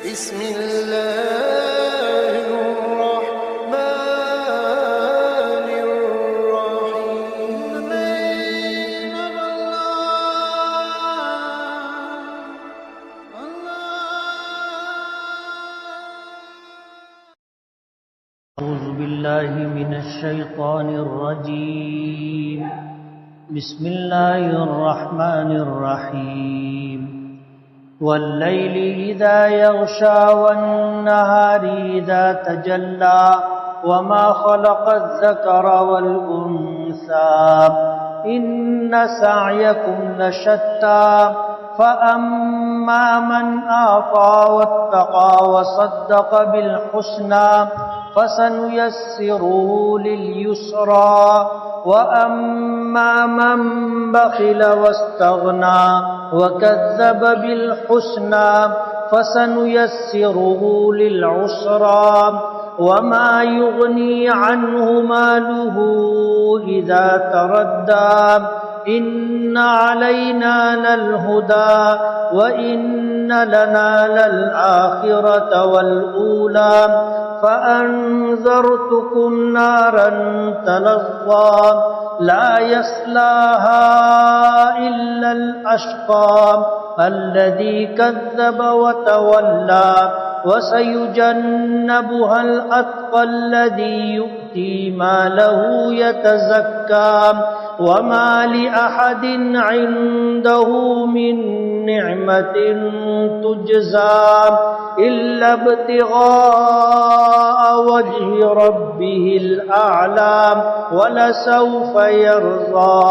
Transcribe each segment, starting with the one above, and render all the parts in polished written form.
بسم الله الرحمن الرحيم. أعوذ بالله من الشيطان الرجيم. بسم الله الرحمن الرحيم. والليل إذا يغشى والنهار إذا تجلى وما خلق الذكر والأنثى إن سعيكم لشتى فأما من أعطى واتقى وصدق بالحسنى فسنيسره لليسرى وأما من بخل واستغنى وكذب بالحسنى فسنيسره للعسرى وما يغني عنه ماله إذا تردى إن علينا للهدى وإن لنا للآخرة والأولى فأنذرتكم نارا تلظى لا يصلاها إلا الأشقى الذي كذب وتولى وسيجنبها الأتقى الذي يؤتي ماله يتزكى وما لأحد عنده من نعمة تجزى إلا ابتغاء وجه ربه الأعلى ولسوف يرضى.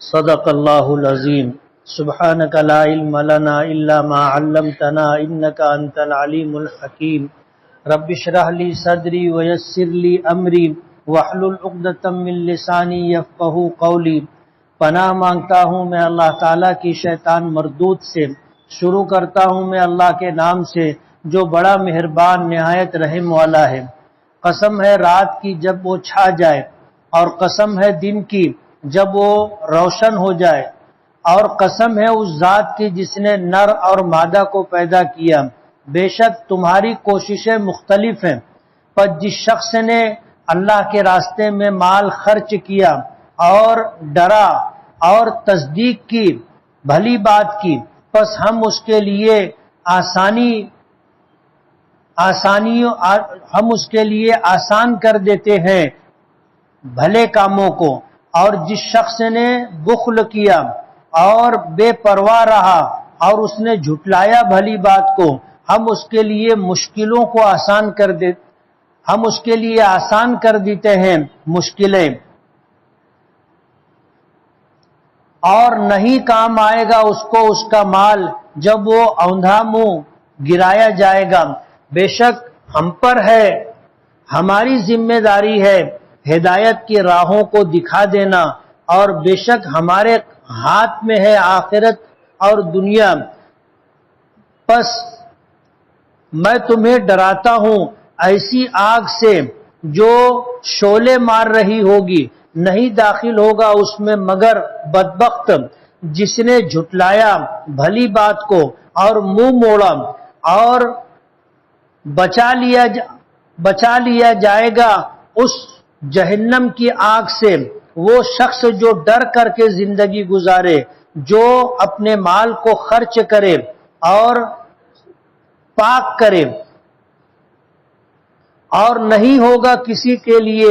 صدق اللہ العظیم. سبحانک لا علم لنا الا ما علمتنا انک انت العلیم الحکیم. رب اشرح لی صدری ویسر لی امری واحلل عقدۃ من لسانی یفقہوا قولی. پناہ مانگتا ہوں میں اللہ تعالیٰ کی شیطان مردود سے. شروع کرتا ہوں میں اللہ کے نام سے جو بڑا مہربان نہایت رحم والا ہے. قسم ہے رات کی جب وہ چھا جائے، اور قسم ہے دن کی جب وہ روشن ہو جائے، اور قسم ہے اس ذات کی جس نے نر اور مادہ کو پیدا کیا. بے شک تمہاری کوششیں مختلف ہیں، پر جس شخص نے اللہ کے راستے میں مال خرچ کیا اور ڈرا اور تصدیق کی بھلی بات کی، پس ہم اس کے لیے آسان کر دیتے ہیں بھلے کاموں کو. اور جس شخص نے بخل کیا اور بے پرواہ رہا اور اس نے جھٹلایا بھلی بات کو، ہم اس کے لیے مشکلوں کو آسان کر دیتے ہیں مشکلیں. اور نہیں کام آئے گا اس کو اس کا مال جب وہ اوندھا منہ گرایا جائے گا. بے شک ہم پر ہے، ہماری ذمہ داری ہے ہدایت کی راہوں کو دکھا دینا، اور بے شک ہمارے ہاتھ میں ہے آخرت اور دنیا. پس میں تمہیں ڈراتا ہوں ایسی آگ سے جو شعلے مار رہی ہوگی، نہیں داخل ہوگا اس میں مگر بدبخت جس نے جھٹلایا بھلی بات کو اور منہ موڑا. اور بچا لیا جائے گا اس جہنم کی آگ سے وہ شخص جو ڈر کر کے زندگی گزارے، جو اپنے مال کو خرچ کرے اور پاک کرے. اور نہیں ہوگا کسی کے لیے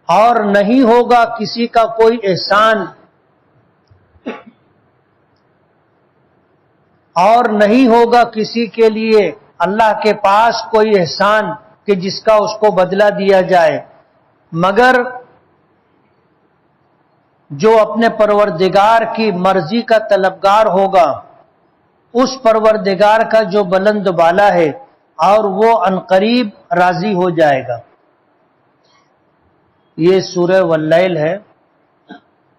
اور نہیں ہوگا کسی کا کوئی احسان، اور نہیں ہوگا کسی کے لیے اللہ کے پاس کوئی احسان کہ جس کا اس کو بدلہ دیا جائے، مگر جو اپنے پروردگار کی مرضی کا طلبگار ہوگا، اس پروردگار کا جو بلند بالا ہے، اور وہ عنقریب راضی ہو جائے گا. یہ سورہ واللیل ہے،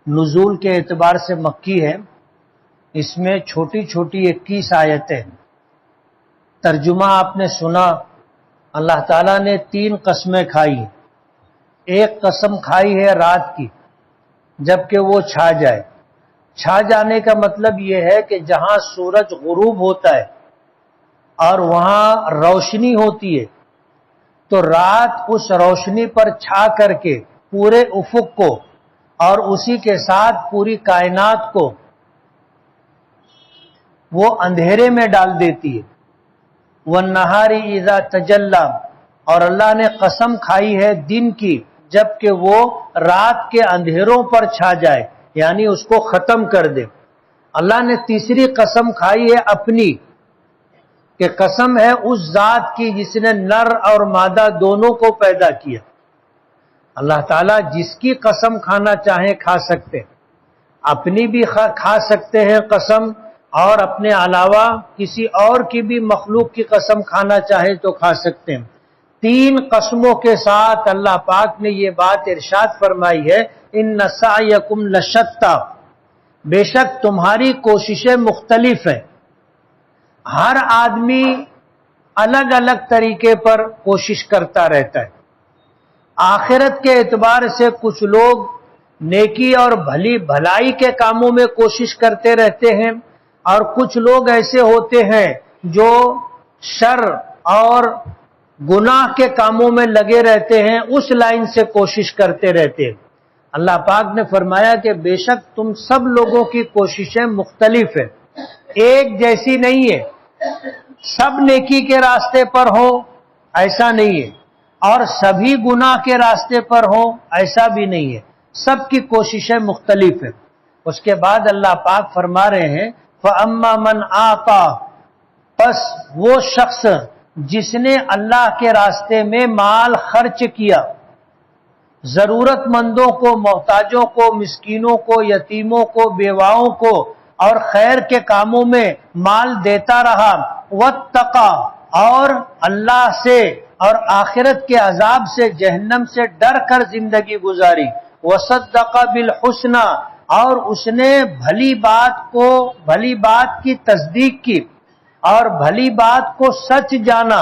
نزول کے اعتبار سے مکی ہے. اس میں چھوٹی چھوٹی 21 آیتیں. ترجمہ آپ نے سنا، اللہ تعالیٰ نے 3 قسمیں کھائی. ایک قسم کھائی ہے رات کی جبکہ وہ چھا جائے، چھا جانے کا مطلب یہ ہے کہ جہاں سورج غروب ہوتا ہے اور وہاں روشنی ہوتی ہے تو رات اس روشنی پر چھا کر کے پورے افق کو اور اسی کے ساتھ پوری کائنات کو وہ اندھیرے میں ڈال دیتی ہے۔ وَالنَّهَارِ إِذَا تَجَلَّى، اور اللہ نے قسم کھائی ہے دن کی جبکہ وہ رات کے اندھیروں پر چھا جائے، یعنی اس کو ختم کر دے۔ اللہ نے تیسری قسم کھائی ہے اپنی، کہ قسم ہے اس ذات کی جس نے نر اور مادہ دونوں کو پیدا کیا۔ اللہ تعالیٰ جس کی قسم کھانا چاہیں کھا سکتے، اپنی بھی کھا سکتے ہیں قسم، اور اپنے علاوہ کسی اور کی بھی مخلوق کی قسم کھانا چاہے تو کھا سکتے ہیں۔ تین قسموں کے ساتھ اللہ پاک نے یہ بات ارشاد فرمائی ہے، ان سعیکم لشتی، بے شک تمہاری کوششیں مختلف ہیں۔ ہر آدمی الگ الگ طریقے پر کوشش کرتا رہتا ہے۔ آخرت کے اعتبار سے کچھ لوگ نیکی اور بھلائی کے کاموں میں کوشش کرتے رہتے ہیں، اور کچھ لوگ ایسے ہوتے ہیں جو شر اور گناہ کے کاموں میں لگے رہتے ہیں، اس لائن سے کوشش کرتے رہتے ہیں۔ اللہ پاک نے فرمایا کہ بے شک تم سب لوگوں کی کوششیں مختلف ہیں، ایک جیسی نہیں ہے۔ سب نیکی کے راستے پر ہو ایسا نہیں ہے، اور سبھی گناہ کے راستے پر ہو ایسا بھی نہیں ہے، سب کی کوششیں مختلف ہیں۔ اس کے بعد اللہ پاک فرما رہے ہیں فَأَمَّا مَنْ آتَى، پس وہ شخص جس نے اللہ کے راستے میں مال خرچ کیا، ضرورت مندوں کو، محتاجوں کو، مسکینوں کو، یتیموں کو، بیواؤں کو، اور خیر کے کاموں میں مال دیتا رہا، واتقى، اور اللہ سے اور آخرت کے عذاب سے، جہنم سے ڈر کر زندگی گزاری، وصدق بالحسنى، اور اس نے بھلی بات کی تصدیق کی اور بھلی بات کو سچ جانا،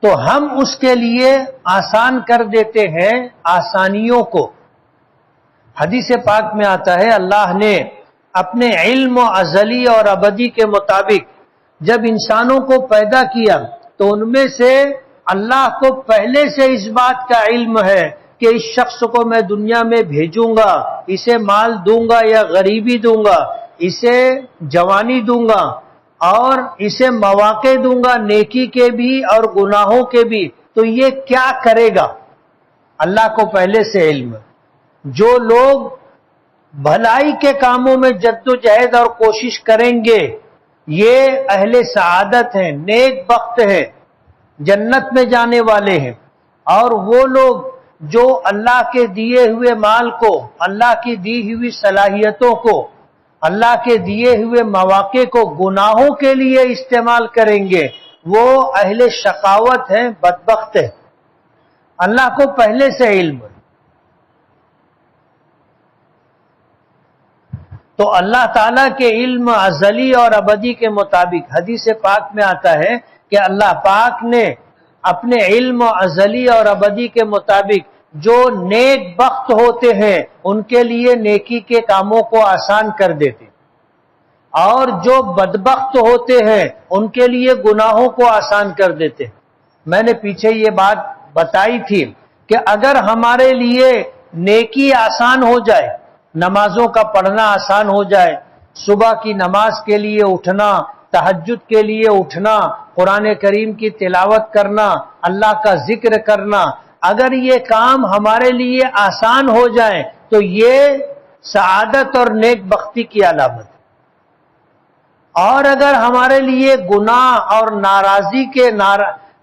تو ہم اس کے لیے آسان کر دیتے ہیں آسانیوں کو۔ حدیث پاک میں آتا ہے اللہ نے اپنے علم و ازلی اور ابدی کے مطابق جب انسانوں کو پیدا کیا تو ان میں سے اللہ کو پہلے سے اس بات کا علم ہے کہ اس شخص کو میں دنیا میں بھیجوں گا، اسے مال دوں گا یا غریبی دوں گا، اسے جوانی دوں گا، اور اسے مواقع دوں گا نیکی کے بھی اور گناہوں کے بھی، تو یہ کیا کرے گا؟ اللہ کو پہلے سے علم ہے۔ جو لوگ بھلائی کے کاموں میں جد و جہد اور کوشش کریں گے یہ اہل سعادت ہیں، نیک بخت ہیں، جنت میں جانے والے ہیں۔ اور وہ لوگ جو اللہ کے دیے ہوئے مال کو، اللہ کی دی ہوئی صلاحیتوں کو، اللہ کے دیے ہوئے مواقع کو گناہوں کے لیے استعمال کریں گے، وہ اہل شقاوت ہیں، بدبخت ہیں۔ اللہ کو پہلے سے علم ہے۔ تو اللہ تعالیٰ کے علم ازلی اور ابدی کے مطابق حدیث پاک میں آتا ہے کہ اللہ پاک نے اپنے علم ازلی اور ابدی کے مطابق جو نیک بخت ہوتے ہیں ان کے لیے نیکی کے کاموں کو آسان کر دیتے، اور جو بدبخت ہوتے ہیں ان کے لیے گناہوں کو آسان کر دیتے۔ میں نے پیچھے یہ بات بتائی تھی کہ اگر ہمارے لیے نیکی آسان ہو جائے، نمازوں کا پڑھنا آسان ہو جائے، صبح کی نماز کے لیے اٹھنا، تہجد کے لیے اٹھنا، قرآن کریم کی تلاوت کرنا، اللہ کا ذکر کرنا، اگر یہ کام ہمارے لیے آسان ہو جائیں تو یہ سعادت اور نیک بختی کی علامت ہے۔ اور اگر ہمارے لیے گناہ اور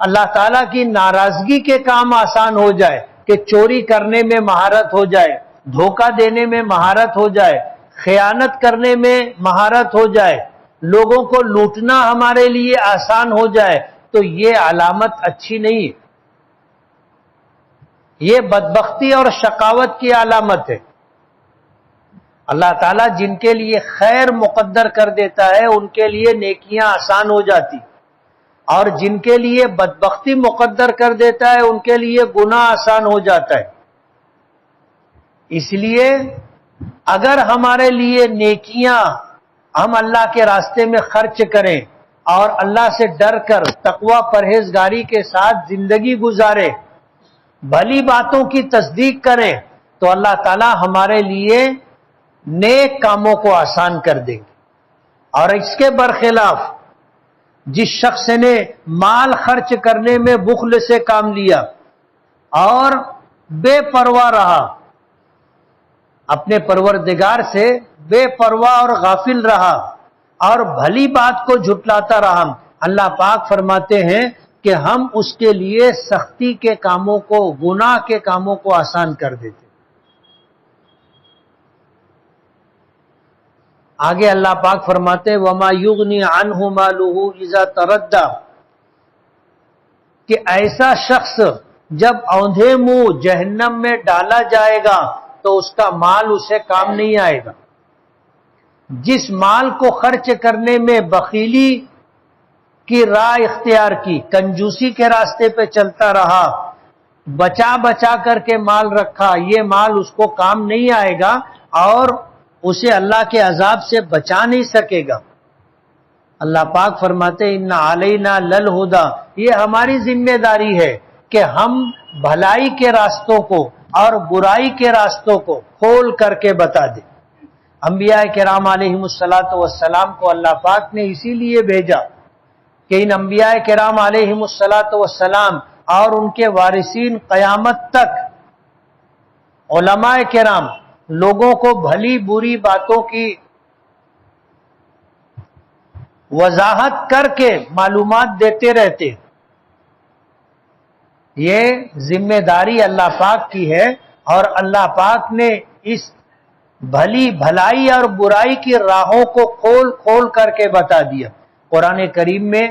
اللہ تعالیٰ کی ناراضگی کے کام آسان ہو جائے کہ چوری کرنے میں مہارت ہو جائے، دھوکہ دینے میں مہارت ہو جائے، خیانت کرنے میں مہارت ہو جائے، لوگوں کو لوٹنا ہمارے لیے آسان ہو جائے، تو یہ علامت اچھی نہیں ہے، یہ بدبختی اور شقاوت کی علامت ہے۔ اللہ تعالیٰ جن کے لیے خیر مقدر کر دیتا ہے ان کے لیے نیکیاں آسان ہو جاتی، اور جن کے لیے بدبختی مقدر کر دیتا ہے ان کے لیے گناہ آسان ہو جاتا ہے۔ اس لیے اگر ہمارے لیے نیکیاں ہم اللہ کے راستے میں خرچ کریں اور اللہ سے ڈر کر تقوی پرہیزگاری کے ساتھ زندگی گزارے، بھلی باتوں کی تصدیق کریں، تو اللہ تعالی ہمارے لیے نیک کاموں کو آسان کر دیں گے۔ اور اس کے برخلاف جس شخص نے مال خرچ کرنے میں بخل سے کام لیا اور بے پرواہ رہا، اپنے پروردگار سے بے پرواہ اور غافل رہا اور بھلی بات کو جھٹلاتا رہا، اللہ پاک فرماتے ہیں کہ ہم اس کے لیے سختی کے کاموں کو، گناہ کے کاموں کو آسان کر دیتے۔ آگے اللہ پاک فرماتے ہیں وَمَا يُغْنِي عَنْهُ مَالُهُ إِذَا تَرَدَّى، کہ ایسا شخص جب اوندھے منہ جہنم میں ڈالا جائے گا تو اس کا مال اسے کام نہیں آئے گا۔ جس مال کو خرچ کرنے میں بخیلی کی راہ اختیار کی، کنجوسی کے راستے پہ چلتا رہا، بچا بچا کر کے مال رکھا، یہ مال اس کو کام نہیں آئے گا اور اسے اللہ کے عذاب سے بچا نہیں سکے گا۔ اللہ پاک فرماتے ہیں اِنَّ عَلَيْنَا لَلْهُدَى، یہ ہماری ذمہ داری ہے کہ ہم بھلائی کے راستوں کو اور برائی کے راستوں کو کھول کر کے بتا دیں۔ انبیاء کرام علیہم الصلاۃ والسلام کو اللہ پاک نے اسی لیے بھیجا کہ ان انبیاء کرام علیہم الصلاۃ والسلام اور ان کے وارثین قیامت تک علماء کرام لوگوں کو بھلی بری باتوں کی وضاحت کر کے معلومات دیتے رہتے۔ یہ ذمہ داری اللہ پاک کی ہے اور اللہ پاک نے اس بھلی بھلائی اور برائی کی راہوں کو کھول کھول کر کے بتا دیا۔ قرآن کریم میں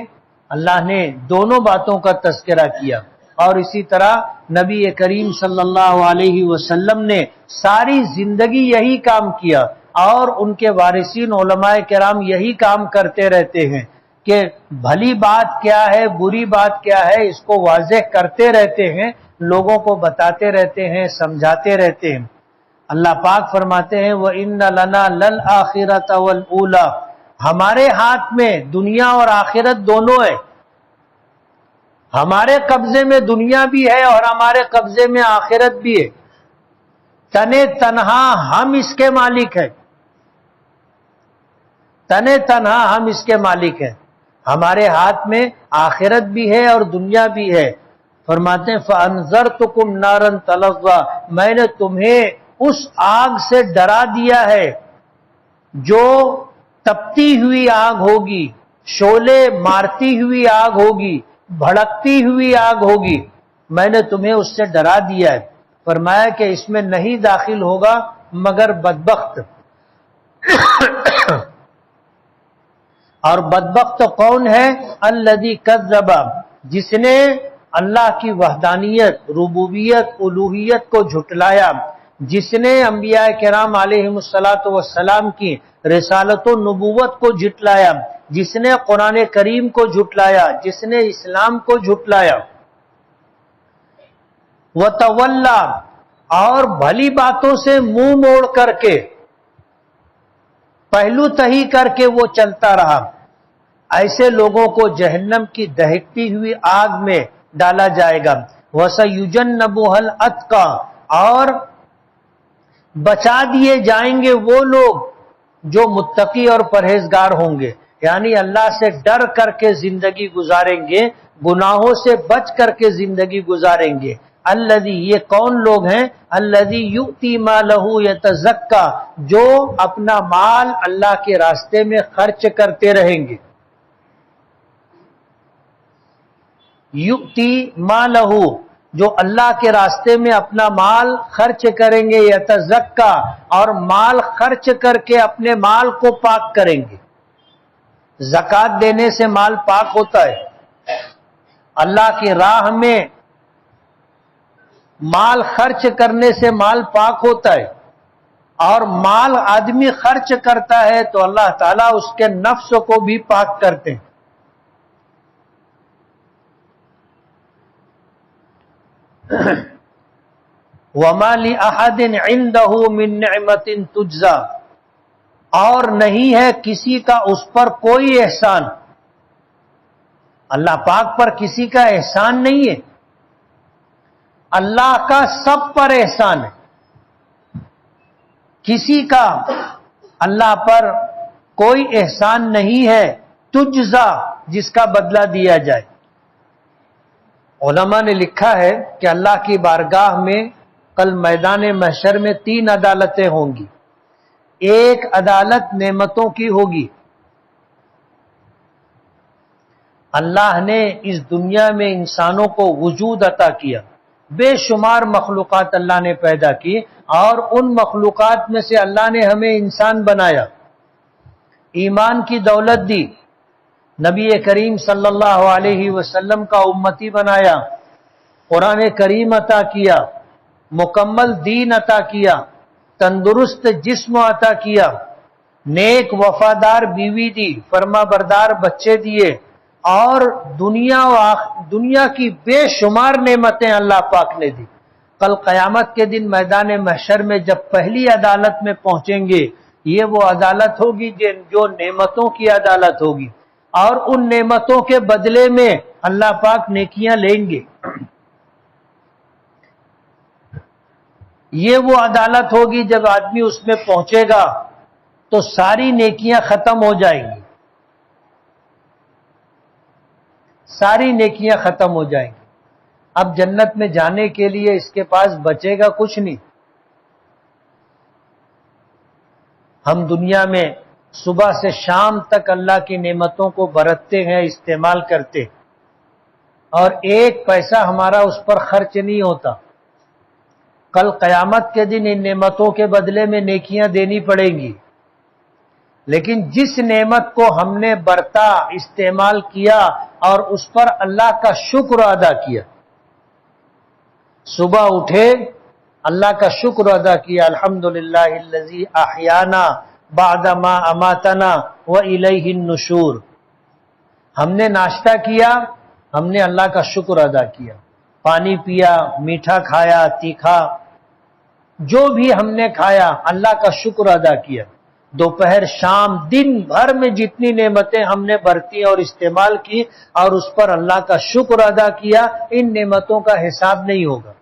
اللہ نے دونوں باتوں کا تذکرہ کیا اور اسی طرح نبی کریم صلی اللہ علیہ وسلم نے ساری زندگی یہی کام کیا اور ان کے وارثین علماء کرام یہی کام کرتے رہتے ہیں کہ بھلی بات کیا ہے، بری بات کیا ہے، اس کو واضح کرتے رہتے ہیں، لوگوں کو بتاتے رہتے ہیں، سمجھاتے رہتے ہیں۔ اللہ پاک فرماتے ہیں وَإِنَّ لَنَا لَلْآخِرَةَ وَالْأُولَى، ہمارے ہاتھ میں دنیا اور آخرت دونوں ہے۔ ہمارے قبضے میں دنیا بھی ہے اور ہمارے قبضے میں آخرت بھی ہے۔ تنے تنہا ہم اس کے مالک ہیں، تنے تنہا ہم اس کے مالک ہیں۔ ہمارے ہاتھ میں آخرت بھی ہے اور دنیا بھی ہے۔ فرماتے ہیں فَأَنذَرْتُكُمْ نَارًا تَلَظَّىٰ، میں نے تمہیں اس آگ سے ڈرا دیا ہے جو تپتی ہوئی آگ ہوگی، شعلے مارتی ہوئی آگ ہوگی، بھڑکتی ہوئی آگ ہوگی، میں نے تمہیں اس سے ڈرا دیا ہے۔ فرمایا کہ اس میں نہیں داخل ہوگا مگر بدبخت۔ اور بدبخت کون ہے؟ الذی کذب، جس نے اللہ کی وحدانیت، ربوبیت، الوہیت کو جھٹلایا، جس نے انبیاء کرام علیہم الصلاۃ والسلام کی رسالت و نبوت کو جھٹلایا، جس نے قرآن کریم کو جھٹلایا، جس نے اسلام کو جھٹلایا۔ وتولا، اور بھلی باتوں سے منہ موڑ کر کے، پہلو تہی کر کے وہ چلتا رہا، ایسے لوگوں کو جہنم کی دہکتی ہوئی آگ میں ڈالا جائے گا۔ وَسَيُجَنَّبُهَا الْأَتْقَى، اور بچا دیے جائیں گے وہ لوگ جو متقی اور پرہیزگار ہوں گے، یعنی اللہ سے ڈر کر کے زندگی گزاریں گے، گناہوں سے بچ کر کے زندگی گزاریں گے۔ الذی، یہ کون لوگ ہیں؟ الذی یؤتی مالہ یتزکا، جو اپنا مال اللہ کے راستے میں خرچ کرتے رہیں گے۔ یؤتی مالہ، جو اللہ کے راستے میں اپنا مال خرچ کریں گے، یتزکا، اور مال خرچ کر کے اپنے مال کو پاک کریں گے۔ زکوٰۃ دینے سے مال پاک ہوتا ہے، اللہ کی راہ میں مال خرچ کرنے سے مال پاک ہوتا ہے، اور مال آدمی خرچ کرتا ہے تو اللہ تعالیٰ اس کے نفس کو بھی پاک کرتے ہیں۔ وَمَا لِأَحَدٍ عِندَهُ مِن نِعْمَةٍ تُجْزَى، اور نہیں ہے کسی کا اس پر کوئی احسان، اللہ پاک پر کسی کا احسان نہیں ہے، اللہ کا سب پر احسان ہے، کسی کا اللہ پر کوئی احسان نہیں ہے تجزا جس کا بدلہ دیا جائے۔ علماء نے لکھا ہے کہ اللہ کی بارگاہ میں کل میدان محشر میں 3 عدالتیں ہوں گی۔ ایک عدالت نعمتوں کی ہوگی، اللہ نے اس دنیا میں انسانوں کو وجود عطا کیا، بے شمار مخلوقات اللہ نے پیدا کی، اور ان مخلوقات میں سے اللہ نے ہمیں انسان بنایا، ایمان کی دولت دی، نبی کریم صلی اللہ علیہ وسلم کا امتی بنایا، قرآن کریم عطا کیا، مکمل دین عطا کیا، تندرست جسم عطا کیا، نیک وفادار بیوی دی، فرما بردار بچے دیے، اور دنیا کی بے شمار نعمتیں اللہ پاک نے دی۔ کل قیامت کے دن میدان محشر میں جب پہلی عدالت میں پہنچیں گے، یہ وہ عدالت ہوگی جو نعمتوں کی عدالت ہوگی، اور ان نعمتوں کے بدلے میں اللہ پاک نیکیاں لیں گے۔ یہ وہ عدالت ہوگی جب آدمی اس میں پہنچے گا تو ساری نیکیاں ختم ہو جائیں گی، ساری نیکیاں ختم ہو جائیں گی۔ اب جنت میں جانے کے لیے اس کے پاس بچے گا کچھ نہیں۔ ہم دنیا میں صبح سے شام تک اللہ کی نعمتوں کو برتتے ہیں، استعمال کرتے، اور ایک پیسہ ہمارا اس پر خرچ نہیں ہوتا۔ کل قیامت کے دن ان نعمتوں کے بدلے میں نیکیاں دینی پڑیں گی، لیکن جس نعمت کو ہم نے برتا، استعمال کیا، اور اس پر اللہ کا شکر ادا کیا، صبح اٹھے اللہ کا شکر ادا کیا، الحمدللہ الذی احیانا بعد ما اماتنا والیہ النشور، ہم نے ناشتہ کیا، ہم نے اللہ کا شکر ادا کیا، پانی پیا، میٹھا کھایا، تیکھا، جو بھی ہم نے کھایا اللہ کا شکر ادا کیا۔ دوپہر شام دن بھر میں جتنی نعمتیں ہم نے برتی اور استعمال کی اور اس پر اللہ کا شکر ادا کیا، ان نعمتوں کا حساب نہیں ہوگا۔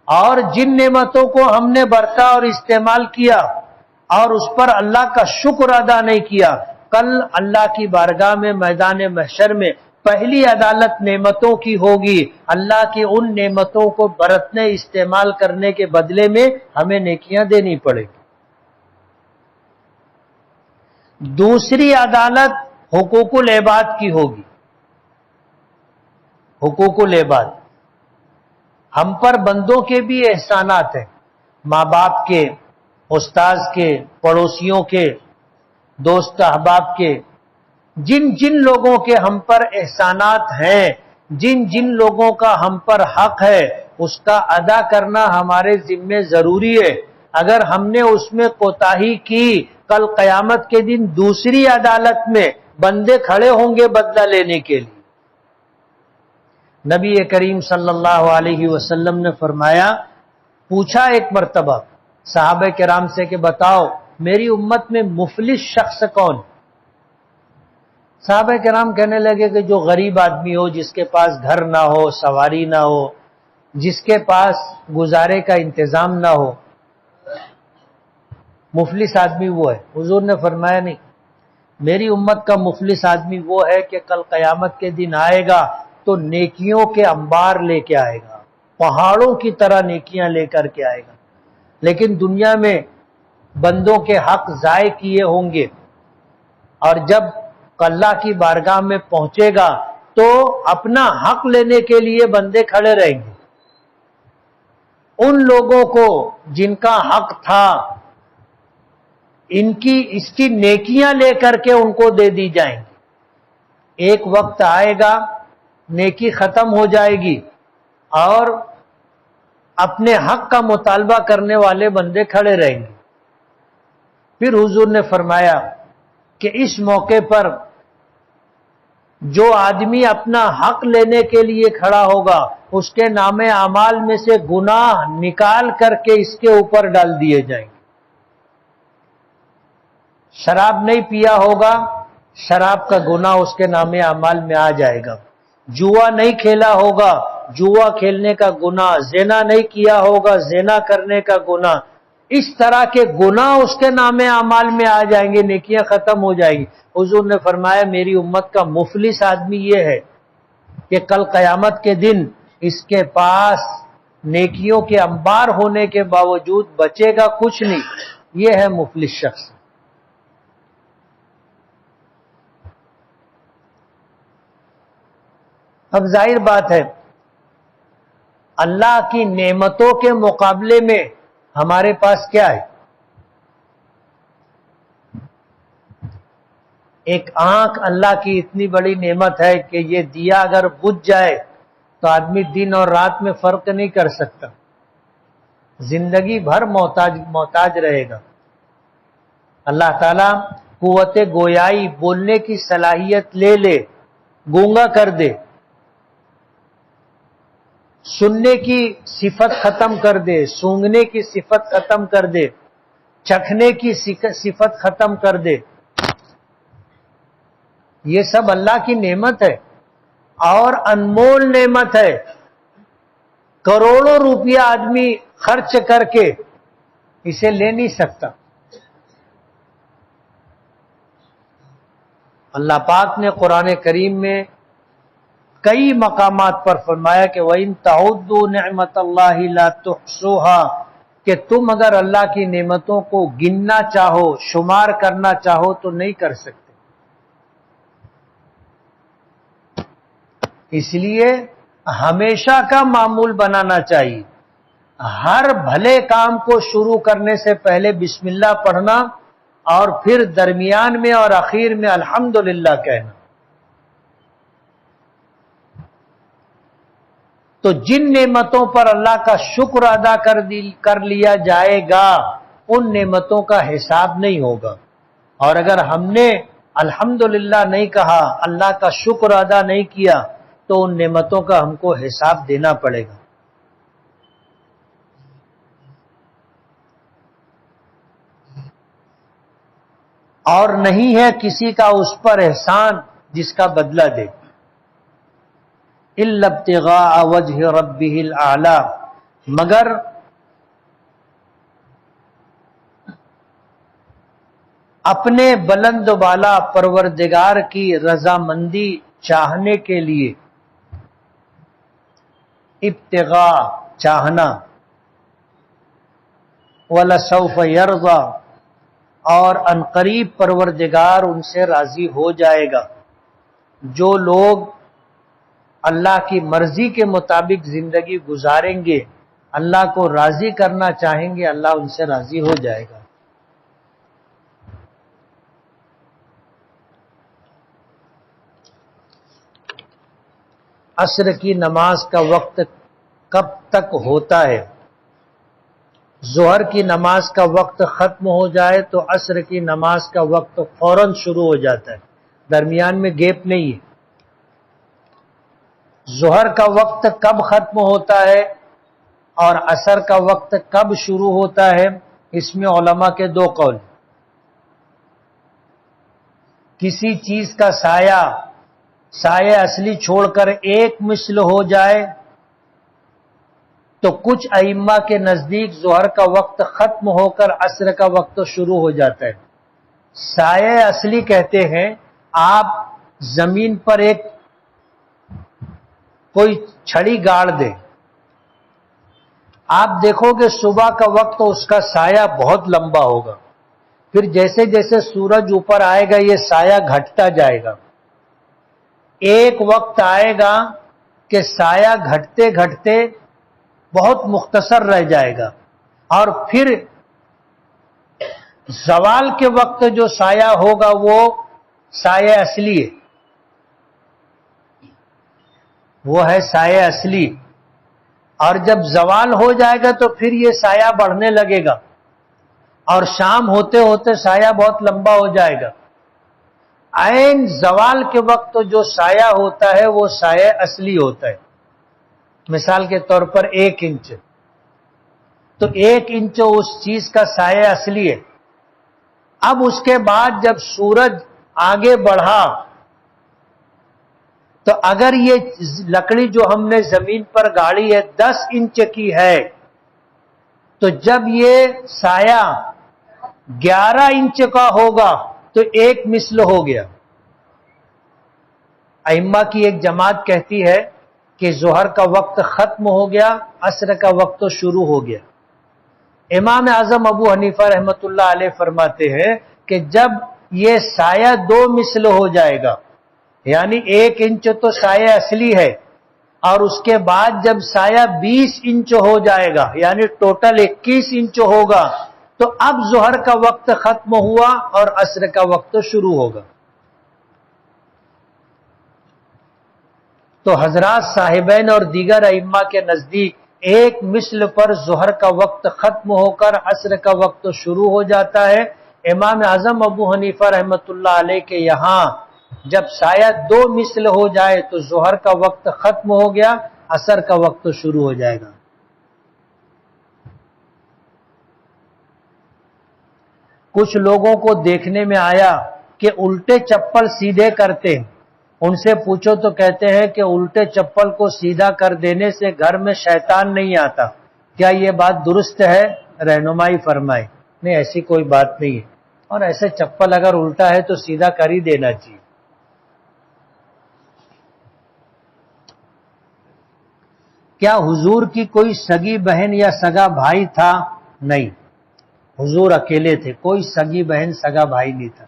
اور جن نعمتوں کو ہم نے برتا اور استعمال کیا اور اس پر اللہ کا شکر ادا نہیں کیا، کل اللہ کی بارگاہ میں میدان محشر میں پہلی عدالت نعمتوں کی ہوگی، اللہ کی ان نعمتوں کو برتنے، استعمال کرنے کے بدلے میں ہمیں نیکیاں دینی پڑے گی۔ دوسری عدالت حقوق العباد کی ہوگی۔ حقوق العباد، ہم پر بندوں کے بھی احسانات ہیں، ماں باپ کے، استاذ کے، پڑوسیوں کے، دوست احباب کے، جن جن لوگوں کے ہم پر احسانات ہیں، جن جن لوگوں کا ہم پر حق ہے، اس کا ادا کرنا ہمارے ذمے ضروری ہے۔ اگر ہم نے اس میں کوتاہی کی، کل قیامت کے دن دوسری عدالت میں بندے کھڑے ہوں گے بدلہ لینے کے لیے۔ نبی کریم صلی اللہ علیہ وسلم نے فرمایا، پوچھا ایک مرتبہ صحابہ کرام سے کہ بتاؤ میری امت میں مفلس شخص کون؟ صحابہ کرام کہنے لگے کہ جو غریب آدمی ہو، جس کے پاس گھر نہ ہو، سواری نہ ہو، جس کے پاس گزارے کا انتظام نہ ہو، مفلس آدمی وہ ہے۔ حضور نے فرمایا نہیں، میری امت کا مفلس آدمی وہ ہے کہ کل قیامت کے دن آئے گا تو نیکیوں کے انبار لے کے آئے گا، پہاڑوں کی طرح نیکیاں لے کر کے آئے گا، لیکن دنیا میں بندوں کے حق ضائع کیے ہوں گے، اور جب اللہ کی بارگاہ میں پہنچے گا تو اپنا حق لینے کے لیے بندے کھڑے رہیں گے۔ ان لوگوں کو جن کا حق تھا اس کی نیکیاں لے کر کے ان کو دے دی جائیں گی۔ ایک وقت آئے گا نیکی ختم ہو جائے گی اور اپنے حق کا مطالبہ کرنے والے بندے کھڑے رہیں گے۔ پھر حضور نے فرمایا کہ اس موقع پر جو آدمی اپنا حق لینے کے لیے کھڑا ہوگا اس کے نام اعمال میں سے گناہ نکال کر کے اس کے اوپر ڈال دیے جائیں گے۔ شراب نہیں پیا ہوگا، شراب کا گناہ اس کے نام اعمال میں آ جائے گا۔ جوا نہیں کھیلا ہوگا، جوا کھیلنے کا گناہ، زنا نہیں کیا ہوگا، زنا کرنے کا گناہ، اس طرح کے گناہ اس کے نام اعمال میں آ جائیں گے، نیکیاں ختم ہو جائیں گی۔ حضور نے فرمایا میری امت کا مفلس آدمی یہ ہے کہ کل قیامت کے دن اس کے پاس نیکیوں کے انبار ہونے کے باوجود بچے گا کچھ نہیں، یہ ہے مفلس شخص۔ اب ظاہر بات ہے اللہ کی نعمتوں کے مقابلے میں ہمارے پاس کیا ہے؟ ایک آنکھ اللہ کی اتنی بڑی نعمت ہے کہ یہ دیا اگر بجھ جائے تو آدمی دن اور رات میں فرق نہیں کر سکتا، زندگی بھر محتاج رہے گا۔ اللہ تعالیٰ قوت گویائی، بولنے کی صلاحیت لے گونگا کر دے، سننے کی صفت ختم کر دے، سونگنے کی صفت ختم کر دے، چکھنے کی صفت ختم کر دے، یہ سب اللہ کی نعمت ہے اور انمول نعمت ہے۔ کروڑوں روپیہ آدمی خرچ کر کے اسے لے نہیں سکتا۔ اللہ پاک نے قرآن کریم میں کئی مقامات پر فرمایا کہ وَإِن تَعُدُّوا نِعْمَتَ اللَّهِ لَا تُحْصُوهَا، کہ تم اگر اللہ کی نعمتوں کو گننا چاہو، شمار کرنا چاہو تو نہیں کر سکتے۔ اس لیے ہمیشہ کا معمول بنانا چاہیے، ہر بھلے کام کو شروع کرنے سے پہلے بسم اللہ پڑھنا اور پھر درمیان میں اور اخیر میں الحمدللہ کہنا۔ تو جن نعمتوں پر اللہ کا شکر ادا کر لیا جائے گا ان نعمتوں کا حساب نہیں ہوگا، اور اگر ہم نے الحمدللہ نہیں کہا، اللہ کا شکر ادا نہیں کیا تو ان نعمتوں کا ہم کو حساب دینا پڑے گا۔ اور نہیں ہے کسی کا اس پر احسان جس کا بدلہ دے۔ إِلَّا ابْتِغَاءَ وَجْهِ رَبِّهِ الْأَعْلَى، مگر اپنے بلند و بالا پروردگار کی رضامندی چاہنے کے لیے، ابتغاء چاہنا، وَلَسَوْفَ يَرْضَى، اور عنقریب پروردگار ان سے راضی ہو جائے گا۔ جو لوگ اللہ کی مرضی کے مطابق زندگی گزاریں گے، اللہ کو راضی کرنا چاہیں گے، اللہ ان سے راضی ہو جائے گا۔ عصر کی نماز کا وقت کب تک ہوتا ہے؟ ظہر کی نماز کا وقت ختم ہو جائے تو عصر کی نماز کا وقت فوراً شروع ہو جاتا ہے، درمیان میں گیپ نہیں ہے۔ ظہر کا وقت کب ختم ہوتا ہے اور عصر کا وقت کب شروع ہوتا ہے، اس میں علماء کے دو قول۔ کسی چیز کا سایہ اصلی چھوڑ کر ایک مثل ہو جائے تو کچھ ائمہ کے نزدیک ظہر کا وقت ختم ہو کر عصر کا وقت شروع ہو جاتا ہے۔ سایہ اصلی کہتے ہیں آپ زمین پر ایک کوئی چھڑی گاڑ دیں، آپ دیکھو کہ صبح کا وقت اس کا سایہ بہت لمبا ہوگا، پھر جیسے جیسے سورج اوپر آئے گا یہ سایہ گھٹتا جائے گا۔ ایک وقت آئے گا کہ سایہ گھٹتے گھٹتے بہت مختصر رہ جائے گا، اور پھر زوال کے وقت جو سایہ ہوگا وہ سایہ اصلی ہے، وہ ہے سایہ اصلی۔ اور جب زوال ہو جائے گا تو پھر یہ سایہ بڑھنے لگے گا، اور شام ہوتے ہوتے سایہ بہت لمبا ہو جائے گا۔ عین زوال کے وقت جو سایہ ہوتا ہے وہ سایہ اصلی ہوتا ہے۔ مثال کے طور پر 1 انچ، تو 1 انچ اس چیز کا سایہ اصلی ہے۔ اب اس کے بعد جب سورج آگے بڑھا تو اگر یہ لکڑی جو ہم نے زمین پر گاڑی ہے 10 انچ کی ہے، تو جب یہ سایہ 11 انچ کا ہوگا تو 1 مثل ہو گیا۔ ائمہ کی ایک جماعت کہتی ہے کہ ظہر کا وقت ختم ہو گیا، عصر کا وقت تو شروع ہو گیا۔ امام اعظم ابو حنیفہ رحمۃ اللہ علیہ فرماتے ہیں کہ جب یہ سایہ 2 مثل ہو جائے گا، یعنی 1 انچ تو سایہ اصلی ہے، اور اس کے بعد جب سایہ 20 انچ ہو جائے گا، یعنی ٹوٹل 21 انچ ہوگا، تو اب ظہر کا وقت ختم ہوا اور عصر کا وقت شروع ہوگا۔ تو حضرات صاحبین اور دیگر ائمہ کے نزدیک 1 مثل پر ظہر کا وقت ختم ہو کر عصر کا وقت شروع ہو جاتا ہے۔ امام اعظم ابو حنیفہ رحمۃ اللہ علیہ کے یہاں جب سایہ 2 مثل ہو جائے تو ظہر کا وقت ختم ہو گیا، عصر کا وقت شروع ہو جائے گا۔ کچھ لوگوں کو دیکھنے میں آیا کہ الٹے چپل سیدھے کرتے ہیں، ان سے پوچھو تو کہتے ہیں کہ الٹے چپل کو سیدھا کر دینے سے گھر میں شیطان نہیں آتا، کیا یہ بات درست ہے؟ رہنمائی فرمائے۔ نہیں، ایسی کوئی بات نہیں ہے، اور ایسے چپل اگر الٹا ہے تو سیدھا کر ہی دینا چاہیے۔ کیا حضور کی کوئی سگی بہن یا سگا بھائی تھا؟ نہیں، حضور اکیلے تھے، کوئی سگی بہن سگا بھائی نہیں تھا۔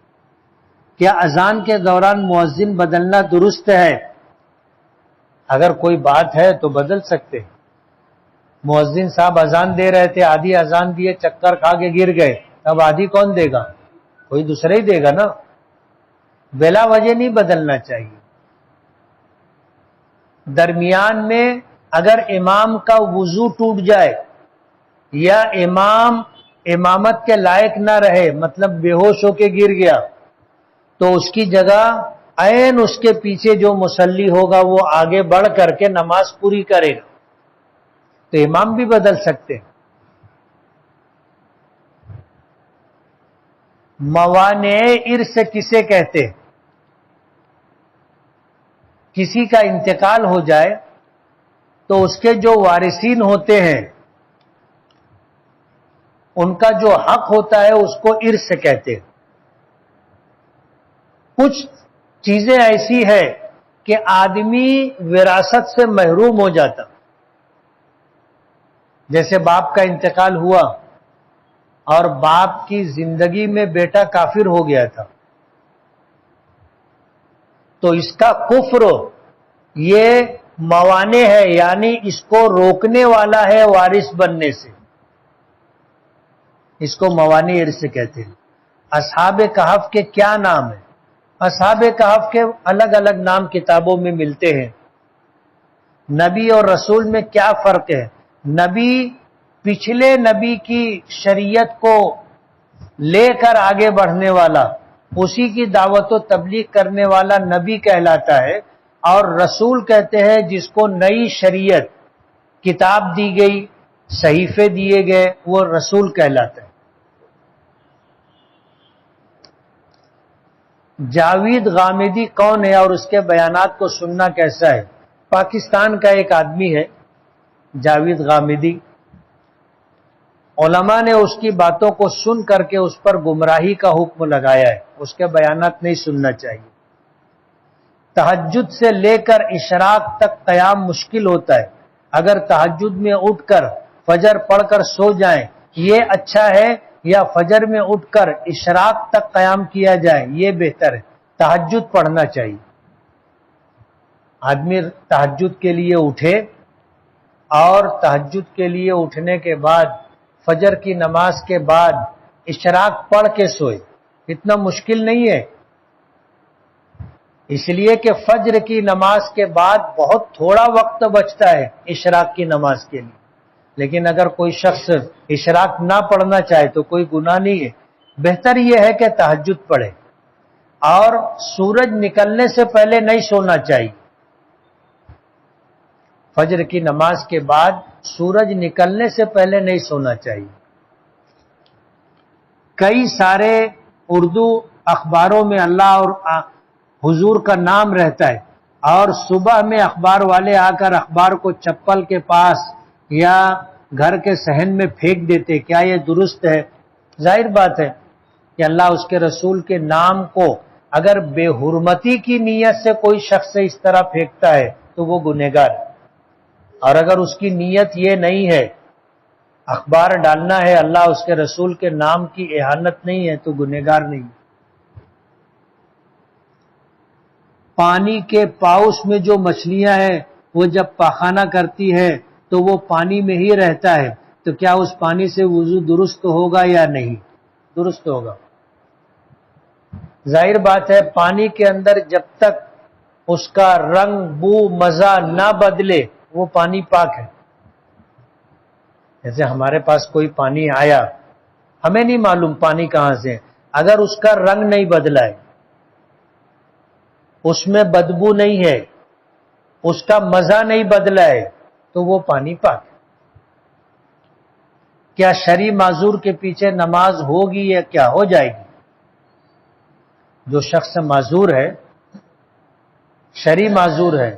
کیا اذان کے دوران مؤذن بدلنا درست ہے؟ اگر کوئی بات ہے تو بدل سکتے۔ مؤذن صاحب اذان دے رہے تھے، آدھی اذان دیے، چکر کھا کے گر گئے، اب آدھی کون دے گا؟ کوئی دوسرا ہی دے گا نا۔ بلا وجہ نہیں بدلنا چاہیے۔ درمیان میں اگر امام کا وضو ٹوٹ جائے یا امام امامت کے لائق نہ رہے، مطلب بے ہوش ہو کے گر گیا، تو اس کی جگہ عین اس کے پیچھے جو مصلی ہوگا وہ آگے بڑھ کر کے نماز پوری کرے گا، تو امام بھی بدل سکتے۔ موانع ارث کسے کہتے؟ کسی کا انتقال ہو جائے تو اس کے جو وارثین ہوتے ہیں ان کا جو حق ہوتا ہے اس کو ارث کہتے ہیں۔ کچھ چیزیں ایسی ہیں کہ آدمی وراثت سے محروم ہو جاتا، جیسے باپ کا انتقال ہوا اور باپ کی زندگی میں بیٹا کافر ہو گیا تھا، تو اس کا کفر یہ موانع ہے، یعنی اس کو روکنے والا ہے وارث بننے سے، اس کو موانع ارث کہتے ہیں۔ اصحاب کہف کے کیا نام ہیں؟ اصحاب کہف کے الگ الگ نام کتابوں میں ملتے ہیں۔ نبی اور رسول میں کیا فرق ہے؟ نبی پچھلے نبی کی شریعت کو لے کر آگے بڑھنے والا، اسی کی دعوت و تبلیغ کرنے والا نبی کہلاتا ہے، اور رسول کہتے ہیں جس کو نئی شریعت، کتاب دی گئی، صحیفے دیے گئے، وہ رسول کہلاتا ہے۔ جاوید غامدی کون ہے اور اس کے بیانات کو سننا کیسا ہے؟ پاکستان کا ایک آدمی ہے جاوید غامدی، علماء نے اس کی باتوں کو سن کر کے اس پر گمراہی کا حکم لگایا ہے، اس کے بیانات نہیں سننا چاہیے۔ تہجد سے لے کر اشراق تک قیام مشکل ہوتا ہے، اگر تہجد میں اٹھ کر فجر پڑھ کر سو جائیں یہ اچھا ہے، یا فجر میں اٹھ کر اشراق تک قیام کیا جائے یہ بہتر ہے؟ تہجد پڑھنا چاہیے۔ آدمی تہجد کے لیے اٹھے اور تہجد کے لیے اٹھنے کے بعد فجر کی نماز کے بعد اشراق پڑھ کے سوئے، اتنا مشکل نہیں ہے، اس لیے کہ فجر کی نماز کے بعد بہت تھوڑا وقت بچتا ہے اشراق کی نماز کے لیے، لیکن اگر کوئی شخص اشراق نہ پڑھنا چاہے تو کوئی گناہ نہیں ہے۔ بہتر یہ ہے کہ تہجد پڑھے، اور سورج نکلنے سے پہلے نہیں سونا چاہیے۔ فجر کی نماز کے بعد سورج نکلنے سے پہلے نہیں سونا چاہیے. کئی سارے اردو اخباروں میں اللہ اور حضور کا نام رہتا ہے، اور صبح میں اخبار والے آ کر اخبار کو چپل کے پاس یا گھر کے صحن میں پھینک دیتے. کیا یہ درست ہے؟ ظاہر بات ہے کہ اللہ اس کے رسول کے نام کو اگر بے حرمتی کی نیت سے کوئی شخص اس طرح پھینکتا ہے تو وہ گنہگار ہے، اور اگر اس کی نیت یہ نہیں ہے، اخبار ڈالنا ہے، اللہ اس کے رسول کے نام کی اہانت نہیں ہے، تو گنہگار نہیں. پانی کے پاؤس میں جو مچھلیاں ہیں وہ جب پاخانہ کرتی ہے تو وہ پانی میں ہی رہتا ہے، تو کیا اس پانی سے وضو درست ہوگا یا نہیں؟ درست ہوگا. ظاہر بات ہے پانی کے اندر جب تک اس کا رنگ، بو، مزہ نہ بدلے وہ پانی پاک ہے. جیسے ہمارے پاس کوئی پانی آیا، ہمیں نہیں معلوم پانی کہاں سے، اگر اس کا رنگ نہیں بدلا ہے، اس میں بدبو نہیں ہے، اس کا مزہ نہیں بدلا ہے، تو وہ پانی پاک ہے. کیا شرعی معذور کے پیچھے نماز ہوگی یا کیا ہو جائے گی؟ جو شخص معذور ہے، شرعی معذور ہے،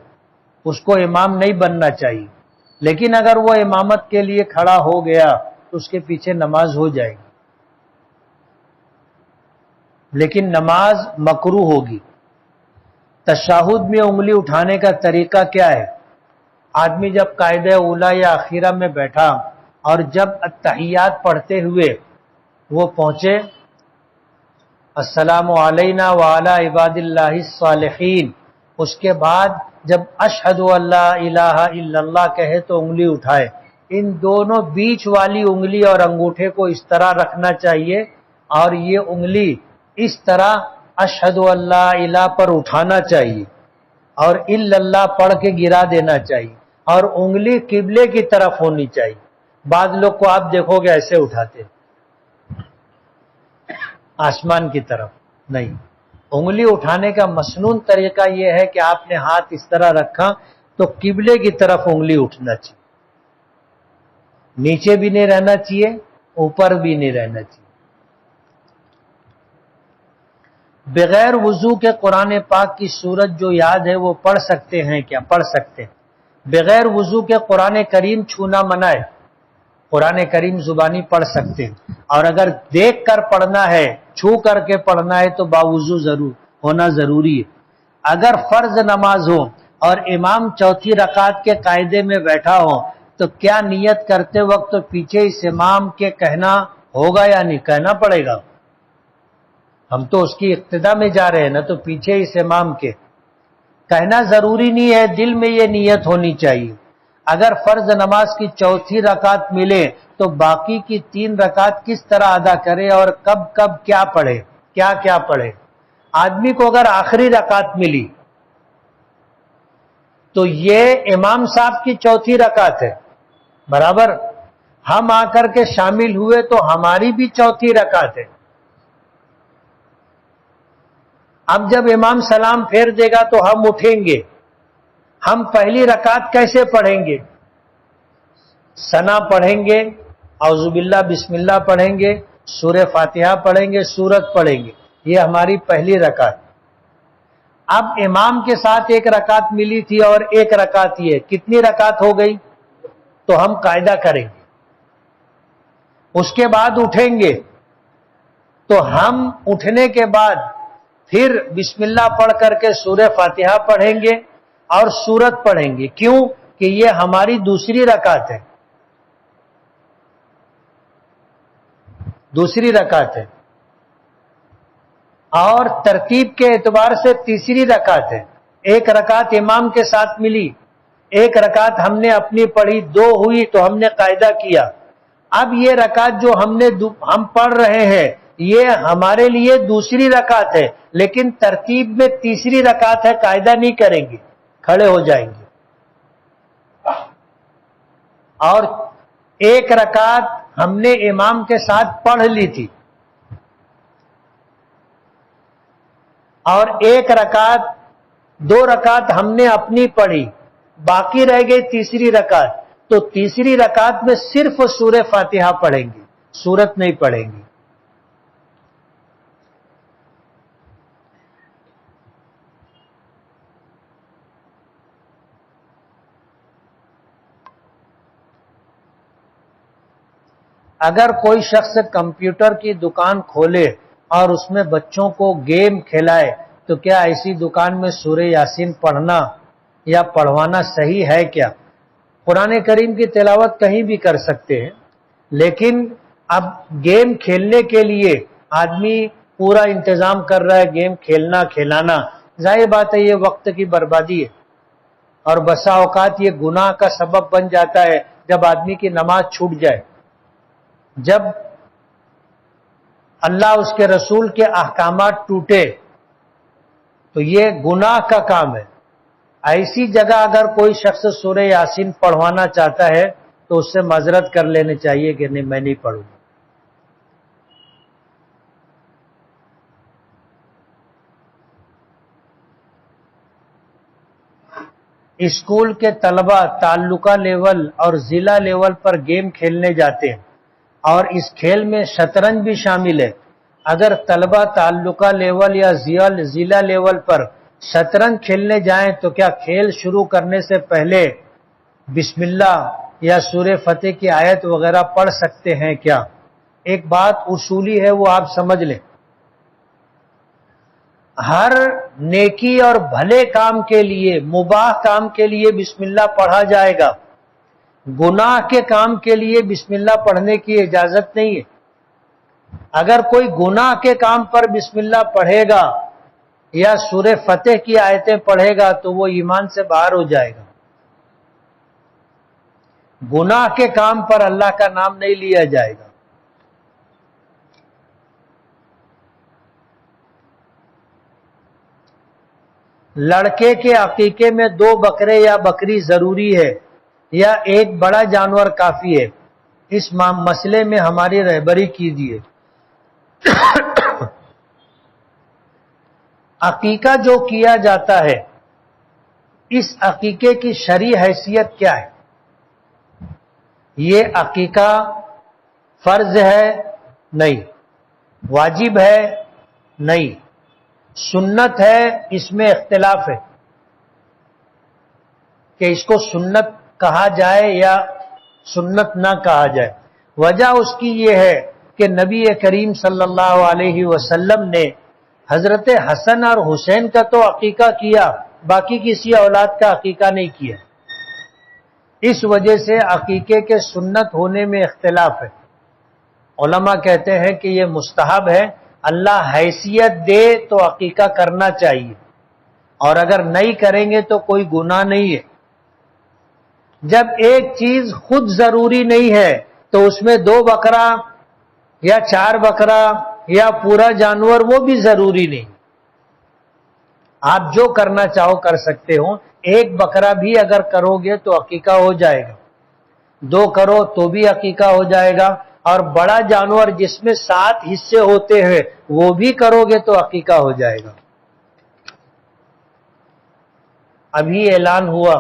اس کو امام نہیں بننا چاہیے، لیکن اگر وہ امامت کے لیے کھڑا ہو گیا تو اس کے پیچھے نماز ہو جائے گی، لیکن نماز مکروہ ہوگی. تشہد میں انگلی اٹھانے کا طریقہ کیا ہے؟ آدمی جب قاعدہ اولا یا اخیرہ میں بیٹھا اور جب التحیات پڑھتے ہوئے وہ پہنچے السلام علینا وعلی عباد اللہ الصالحین، اس کے بعد جب اشہد ان لا الہ الا اللہ کہے تو انگلی اٹھائے. ان دونوں بیچ والی انگلی اور انگوٹھے کو اس طرح رکھنا چاہیے، اور یہ انگلی اس طرح اشہد ان لا الہ پر اٹھانا چاہیے، اور الا اللہ پڑھ کے گرا دینا چاہیے، اور انگلی قبلے کی طرف ہونی چاہیے. بعض لوگ کو آپ دیکھو گے ایسے اٹھاتے، آسمان کی طرف نہیں. انگلی اٹھانے کا مسنون طریقہ یہ ہے کہ آپ نے ہاتھ اس طرح رکھا تو قبلے کی طرف انگلی اٹھنا چاہیے، نیچے بھی نہیں رہنا چاہیے، اوپر بھی نہیں رہنا چاہیے. بغیر وضو کے قرآن پاک کی سورت جو یاد ہے وہ پڑھ سکتے ہیں کیا؟ پڑھ سکتے ہیں. بغیر وضو کے قرآن کریم چھونا منع ہے. قرآن کریم زبانی پڑھ سکتے ہیں، اور اگر دیکھ کر پڑھنا ہے، چھو کر کے پڑھنا ہے تو باوضو ضرور ہونا ضروری ہے. اگر فرض نماز ہو اور امام چوتھی رکعت کے قاعدے میں بیٹھا ہو تو کیا نیت کرتے وقت پیچھے اس امام کے کہنا ہوگا یا نہیں؟ کہنا پڑے گا. ہم تو اس کی اقتدا میں جا رہے ہیں نا، تو پیچھے اس امام کے کہنا ضروری نہیں ہے، دل میں یہ نیت ہونی چاہیے. اگر فرض نماز کی چوتھی رکعت ملے تو باقی کی 3 رکعت کس طرح ادا کرے اور کب کب کیا پڑھے، کیا کیا پڑھے. آدمی کو اگر آخری رکعت ملی تو یہ امام صاحب کی چوتھی رکعت ہے برابر، ہم آ کر کے شامل ہوئے تو ہماری بھی چوتھی رکعت ہے. اب جب امام سلام پھیر دے گا تو ہم اٹھیں گے، ہم پہلی رکعت کیسے پڑھیں گے؟ ثنا پڑھیں گے، اعوذ باللہ بسم اللہ پڑھیں گے، سورہ فاتحہ پڑھیں گے، سورت پڑھیں گے، یہ ہماری پہلی رکعت. اب امام کے ساتھ 1 رکعت ملی تھی اور 1 رکعت یہ، کتنی رکعت ہو گئی؟ تو ہم قاعدہ کریں گے. اس کے بعد اٹھیں گے تو ہم اٹھنے کے بعد پھر بسم اللہ پڑھ کر کے سورہ فاتحہ پڑھیں گے اور سورت پڑھیں گے. کیوں؟ کہ یہ ہماری دوسری رکعت ہے، دوسری رکعت ہے، اور ترتیب کے اعتبار سے تیسری رکعت ہے. 1 رکعت امام کے ساتھ ملی، 1 رکعت ہم نے اپنی پڑھی، 2 ہوئی تو ہم نے قاعدہ کیا. اب یہ رکعت جو ہم پڑھ رہے ہیں یہ ہمارے لیے دوسری رکعت ہے، لیکن ترتیب میں تیسری رکعت ہے، قاعدہ نہیں کریں گے، کھڑے ہو جائیں گے. اور 1 رکعت ہم نے امام کے ساتھ پڑھ لی تھی اور 1 رکعت 2 رکعت ہم نے اپنی پڑھی، باقی رہ گئی تیسری رکعت، تو تیسری رکعت میں صرف سورہ فاتحہ پڑھیں گے، سورت نہیں پڑھیں گے۔ اگر کوئی شخص کمپیوٹر کی دکان کھولے اور اس میں بچوں کو گیم کھلائے تو کیا ایسی دکان میں سورہ یاسین پڑھنا یا پڑھوانا صحیح ہے کیا؟ قرآن کریم کی تلاوت کہیں بھی کر سکتے ہیں، لیکن اب گیم کھیلنے کے لیے آدمی پورا انتظام کر رہا ہے، گیم کھیلنا کھلانا، ظاہر بات ہے یہ وقت کی بربادی ہے، اور بسا اوقات یہ گناہ کا سبب بن جاتا ہے جب آدمی کی نماز چھوٹ جائے، جب اللہ اس کے رسول کے احکامات ٹوٹے تو یہ گناہ کا کام ہے۔ ایسی جگہ اگر کوئی شخص سورہ یاسین پڑھوانا چاہتا ہے تو اس سے معذرت کر لینے چاہیے کہ نہیں، میں نہیں پڑھوں گا۔ اسکول کے طلبہ تعلقہ لیول اور ضلع لیول پر گیم کھیلنے جاتے ہیں اور اس کھیل میں شطرنج بھی شامل ہے۔ اگر طلبہ تعلقہ لیول یا ضلع لیول پر شطرنج کھیلنے جائیں تو کیا کھیل شروع کرنے سے پہلے بسم اللہ یا سورہ فتح کی آیت وغیرہ پڑھ سکتے ہیں کیا؟ ایک بات اصولی ہے، وہ آپ سمجھ لیں، ہر نیکی اور بھلے کام کے لیے، مباح کام کے لیے بسم اللہ پڑھا جائے گا، گناہ کے کام کے لیے بسم اللہ پڑھنے کی اجازت نہیں ہے۔ اگر کوئی گناہ کے کام پر بسم اللہ پڑھے گا یا سورہ فتح کی آیتیں پڑھے گا تو وہ ایمان سے باہر ہو جائے گا۔ گناہ کے کام پر اللہ کا نام نہیں لیا جائے گا۔ لڑکے کے عقیقے میں 2 بکرے یا بکری ضروری ہے یا ایک بڑا جانور کافی ہے؟ اس مسئلے میں ہماری رہبری کیجیے۔ عقیقہ جو کیا جاتا ہے اس عقیقے کی شرعی حیثیت کیا ہے؟ یہ عقیقہ فرض ہے؟ نہیں۔ واجب ہے؟ نہیں۔ سنت ہے؟ اس میں اختلاف ہے کہ اس کو سنت کہا جائے یا سنت نہ کہا جائے۔ وجہ اس کی یہ ہے کہ نبی کریم صلی اللہ علیہ وسلم نے حضرت حسن اور حسین کا تو عقیقہ کیا، باقی کسی اولاد کا عقیقہ نہیں کیا۔ اس وجہ سے عقیقے کے سنت ہونے میں اختلاف ہے۔ علماء کہتے ہیں کہ یہ مستحب ہے، اللہ حیثیت دے تو عقیقہ کرنا چاہیے، اور اگر نہیں کریں گے تو کوئی گناہ نہیں ہے۔ جب ایک چیز خود ضروری نہیں ہے تو اس میں 2 بکرا یا 4 بکرا یا پورا جانور وہ بھی ضروری نہیں۔ آپ جو کرنا چاہو کر سکتے ہو، 1 بکرا بھی اگر کرو گے تو عقیقہ ہو جائے گا، 2 کرو تو بھی عقیقہ ہو جائے گا، اور بڑا جانور جس میں 7 حصے ہوتے ہیں وہ بھی کرو گے تو عقیقہ ہو جائے گا۔ ابھی اعلان ہوا،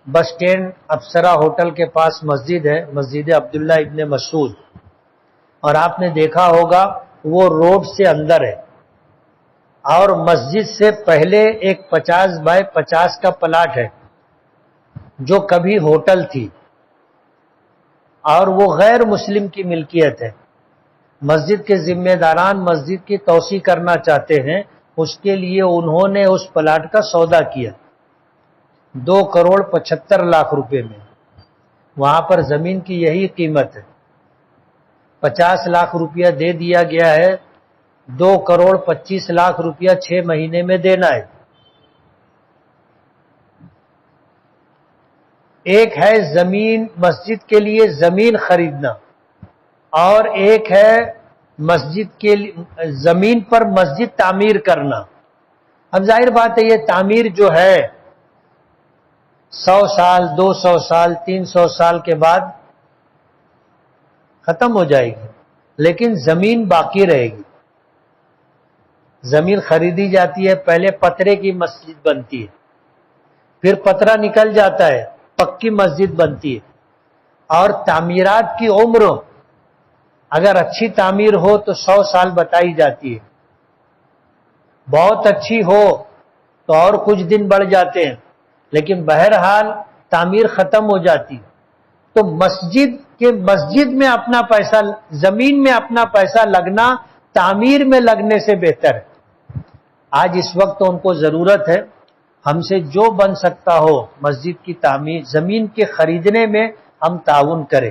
بس اسٹینڈ افسرہ ہوٹل کے پاس مسجد ہے، مسجد عبداللہ ابن مسعود، اور آپ نے دیکھا ہوگا وہ روڈ سے اندر ہے، اور مسجد سے پہلے ایک 50 بائی 50 کا پلاٹ ہے جو کبھی ہوٹل تھی، اور وہ غیر مسلم کی ملکیت ہے۔ مسجد کے ذمہ داران مسجد کی توسیع کرنا چاہتے ہیں، اس کے لیے انہوں نے اس پلاٹ کا سودا کیا 2,75,00,000 روپے میں۔ وہاں پر زمین کی یہی قیمت ہے، 50 لاکھ روپیہ دے دیا گیا ہے، 2,25,00,000 روپیہ 6 مہینے میں دینا ہے۔ ایک ہے زمین، مسجد کے لیے زمین خریدنا، اور ایک ہے مسجد کے زمین پر مسجد تعمیر کرنا۔ اب ظاہر بات ہے یہ تعمیر جو ہے 100 سال 200 سال 300 سال کے بعد ختم ہو جائے گی، لیکن زمین باقی رہے گی۔ زمین خریدی جاتی ہے، پہلے پترے کی مسجد بنتی ہے، پھر پترا نکل جاتا ہے، پکی مسجد بنتی ہے. اور تعمیرات کی عمر اگر اچھی تعمیر ہو تو 100 سال بتائی جاتی ہے، بہت اچھی ہو تو اور کچھ دن بڑھ جاتے ہیں، لیکن بہرحال تعمیر ختم ہو جاتی. تو مسجد میں اپنا پیسہ، زمین میں اپنا پیسہ لگنا تعمیر میں لگنے سے بہتر ہے. آج اس وقت ان کو ضرورت ہے ہم سے جو بن سکتا ہو مسجد کی تعمیر، زمین کے خریدنے میں ہم تعاون کریں.